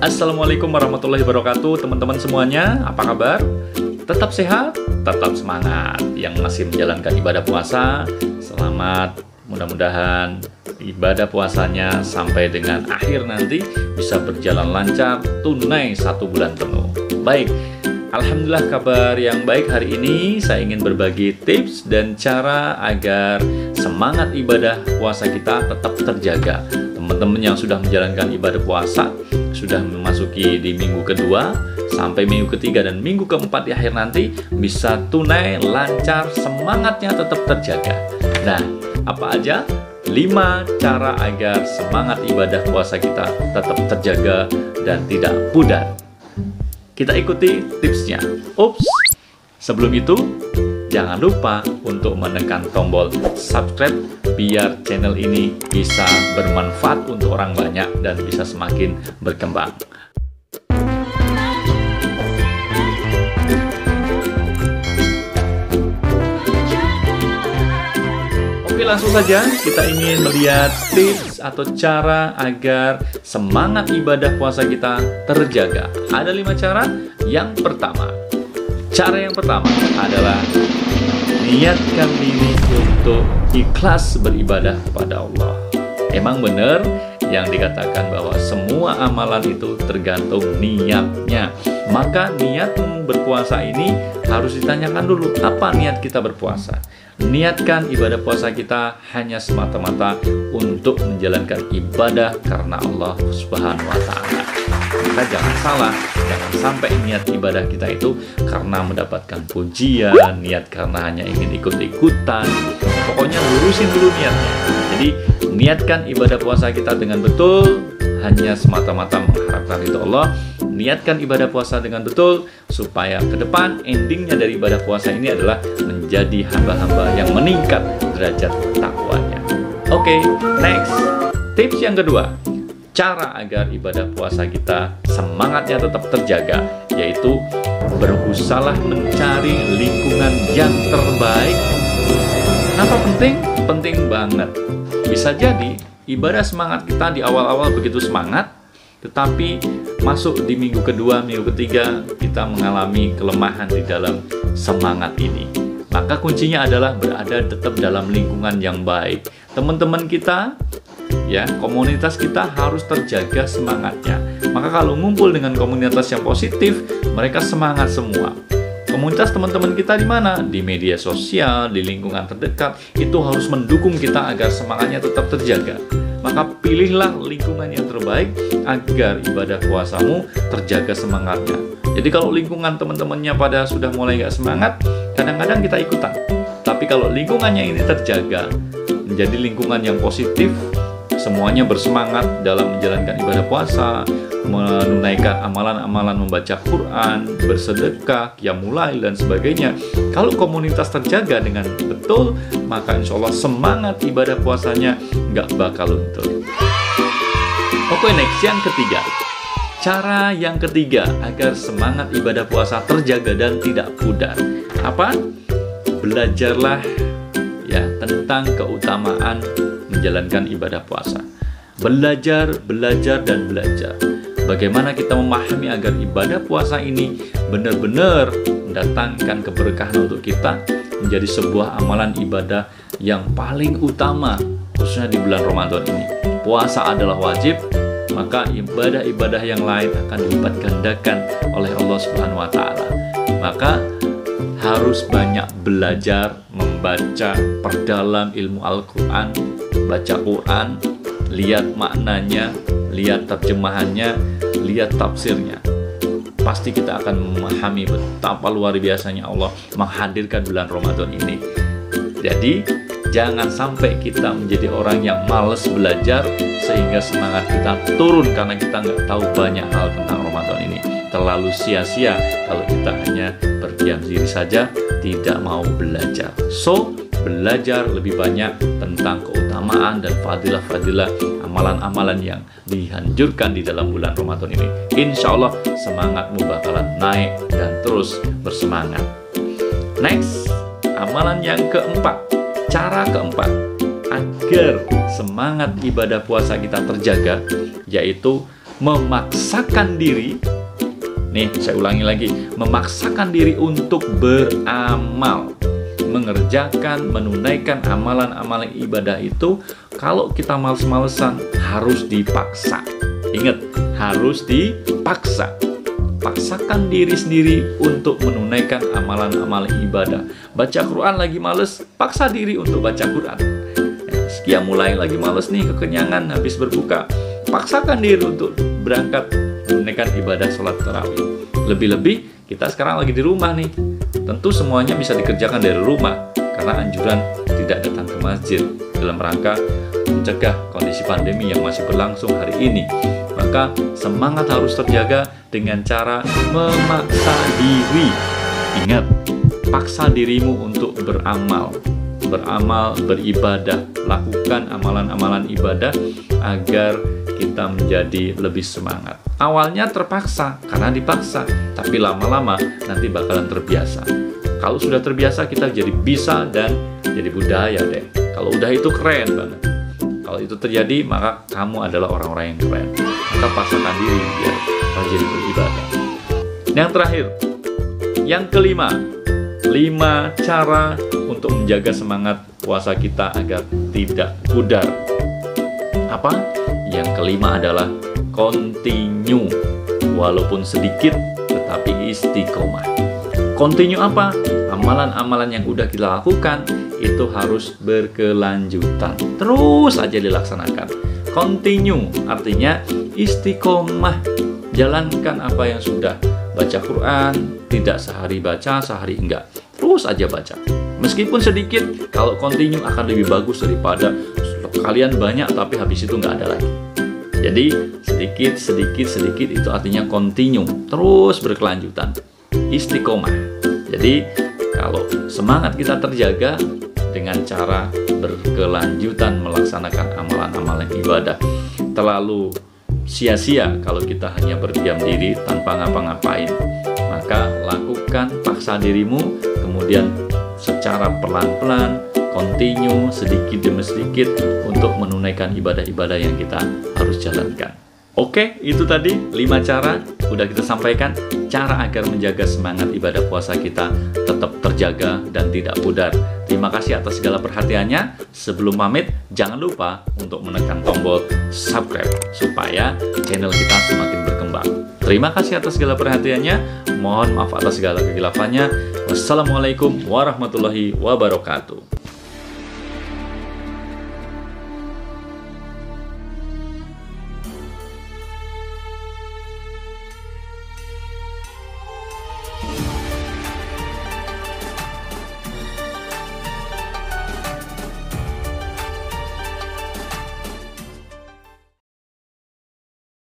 Assalamualaikum warahmatullahi wabarakatuh, teman-teman semuanya. Apa kabar? Tetap sehat, tetap semangat. Yang masih menjalankan ibadah puasa, selamat. Mudah-mudahan ibadah puasanya sampai dengan akhir nanti bisa berjalan lancar, tunai 1 bulan penuh. Baik, alhamdulillah kabar yang baik hari ini saya ingin berbagi tips dan cara agar semangat ibadah puasa kita tetap terjaga. Teman-teman yang sudah menjalankan ibadah puasa, sudah memasuki di minggu kedua sampai minggu ketiga dan minggu keempat di akhir nanti bisa tunai, lancar, semangatnya tetap terjaga. Nah, apa aja 5 cara agar semangat ibadah puasa kita tetap terjaga dan tidak pudar? Kita ikuti tipsnya. Ups, sebelum itu jangan lupa untuk menekan tombol subscribe biar channel ini bisa bermanfaat untuk orang banyak dan bisa semakin berkembang. Oke, langsung saja kita ingin melihat tips atau cara agar semangat ibadah puasa kita terjaga. Ada 5 cara. Cara yang pertama adalah niatkan diri untuk ikhlas beribadah kepada Allah. Emang benar yang dikatakan bahwa semua amalan itu tergantung niatnya. Maka niat berpuasa ini harus ditanyakan dulu, apa niat kita berpuasa? Niatkan ibadah puasa kita hanya semata-mata untuk menjalankan ibadah karena Allah Subhanahu wa Ta'ala. Maka jangan salah, jangan sampai niat ibadah kita itu karena mendapatkan pujian, niat karena hanya ingin ikut-ikutan. Pokoknya lurusin dulu niatnya. Jadi niatkan ibadah puasa kita dengan betul, hanya semata-mata mengharapkan ridho Allah. Niatkan ibadah puasa dengan betul supaya ke depan endingnya dari ibadah puasa ini adalah menjadi hamba-hamba yang meningkat derajat takwanya. Oke, next. Tips yang kedua, cara agar ibadah puasa kita semangatnya tetap terjaga, yaitu berusahalah mencari lingkungan yang terbaik. Kenapa penting? Penting banget. Bisa jadi ibadah semangat kita di awal-awal begitu semangat, tetapi masuk di minggu kedua, minggu ketiga, kita mengalami kelemahan di dalam semangat ini. Maka kuncinya adalah berada tetap dalam lingkungan yang baik. Teman-teman kita, ya, komunitas kita harus terjaga semangatnya. Maka kalau ngumpul dengan komunitas yang positif, mereka semangat semua. Komunitas teman-teman kita di mana? Di media sosial, di lingkungan terdekat, itu harus mendukung kita agar semangatnya tetap terjaga. Maka pilihlah lingkungan yang terbaik agar ibadah puasamu terjaga semangatnya. Jadi kalau lingkungan teman-temannya pada sudah mulai nggak semangat, kadang-kadang kita ikutan. Tapi kalau lingkungannya ini terjaga, menjadi lingkungan yang positif, semuanya bersemangat dalam menjalankan ibadah puasa, menunaikan amalan-amalan membaca Quran, bersedekah, qiyamul lail dan sebagainya. Kalau komunitas terjaga dengan betul, maka insya Allah semangat ibadah puasanya nggak bakal luntur. Oke, next, yang ketiga. Cara yang ketiga agar semangat ibadah puasa terjaga dan tidak pudar. Apa? Belajarlah ya tentang keutamaan menjalankan ibadah puasa. Belajar, dan belajar. Bagaimana kita memahami agar ibadah puasa ini benar-benar mendatangkan keberkahan untuk kita, menjadi sebuah amalan ibadah yang paling utama, khususnya di bulan Ramadan ini. Puasa adalah wajib, maka ibadah-ibadah yang lain akan dilipat gandakan oleh Allah Subhanahu wa Ta'ala. Maka harus banyak belajar, membaca, perdalam ilmu Al-Quran, baca Quran, lihat maknanya, lihat terjemahannya, lihat tafsirnya. Pasti kita akan memahami betapa luar biasanya Allah menghadirkan bulan Ramadan ini. Jadi jangan sampai kita menjadi orang yang malas belajar sehingga semangat kita turun karena kita nggak tahu banyak hal tentang Ramadan ini. Terlalu sia-sia kalau kita hanya berdiam diri saja, tidak mau belajar. So, belajar lebih banyak tentang keutamaan dan fadilah-fadilah amalan-amalan yang dianjurkan di dalam bulan Ramadan ini. Insya Allah semangatmu bakalan naik dan terus bersemangat. Next, amalan yang keempat. Cara keempat agar semangat ibadah puasa kita terjaga, yaitu memaksakan diri, nih saya ulangi lagi, memaksakan diri untuk beramal, mengerjakan, menunaikan amalan-amalan ibadah itu. Kalau kita males-malesan, harus dipaksa. Ingat, harus dipaksa. Paksakan diri sendiri untuk menunaikan amalan-amalan ibadah. Baca Quran lagi males, paksa diri untuk baca Quran. Mulai lagi males nih, kekenyangan habis berbuka, paksakan diri untuk berangkat menunaikan ibadah sholat tarawih. Lebih-lebih kita sekarang lagi di rumah nih, tentu semuanya bisa dikerjakan dari rumah karena anjuran tidak datang ke masjid dalam rangka mencegah kondisi pandemi yang masih berlangsung hari ini. Maka semangat harus terjaga dengan cara memaksa diri. Ingat, paksa dirimu untuk beramal, beribadah, lakukan amalan-amalan ibadah agar kita menjadi lebih semangat. Awalnya terpaksa karena dipaksa, tapi lama-lama nanti bakalan terbiasa. Kalau sudah terbiasa, kita jadi bisa dan jadi budaya deh. Kalau udah itu keren banget. Kalau itu terjadi, maka kamu adalah orang-orang yang keren. Maka paksakan diri biar rajin beribadah. Yang terakhir, yang kelima, 5 cara untuk menjaga semangat puasa kita agar tidak pudar. Apa? Yang kelima adalah continue, walaupun sedikit tetapi istiqomah. Continue apa? Amalan-amalan yang udah kita lakukan itu harus berkelanjutan, terus aja dilaksanakan. Continue artinya istiqomah, jalankan apa yang sudah. Baca Quran, tidak sehari baca, sehari enggak, terus aja baca. Meskipun sedikit, kalau continue akan lebih bagus daripada kalian banyak tapi habis itu nggak ada lagi. Jadi sedikit itu artinya continue, terus berkelanjutan, istiqomah. Jadi kalau semangat kita terjaga dengan cara berkelanjutan melaksanakan amalan-amalan ibadah. Terlalu sia-sia kalau kita hanya berdiam diri tanpa ngapa-ngapain. Maka lakukan, paksa dirimu, kemudian secara pelan-pelan, continue sedikit demi sedikit untuk menunaikan ibadah-ibadah yang kita harus jalankan. Oke, itu tadi 5 cara udah kita sampaikan, cara agar menjaga semangat ibadah puasa kita tetap terjaga dan tidak pudar. Terima kasih atas segala perhatiannya. Sebelum pamit, jangan lupa untuk menekan tombol subscribe supaya channel kita semakin berkembang. Terima kasih atas segala perhatiannya. Mohon maaf atas segala kekhilaafannya. Wassalamualaikum warahmatullahi wabarakatuh.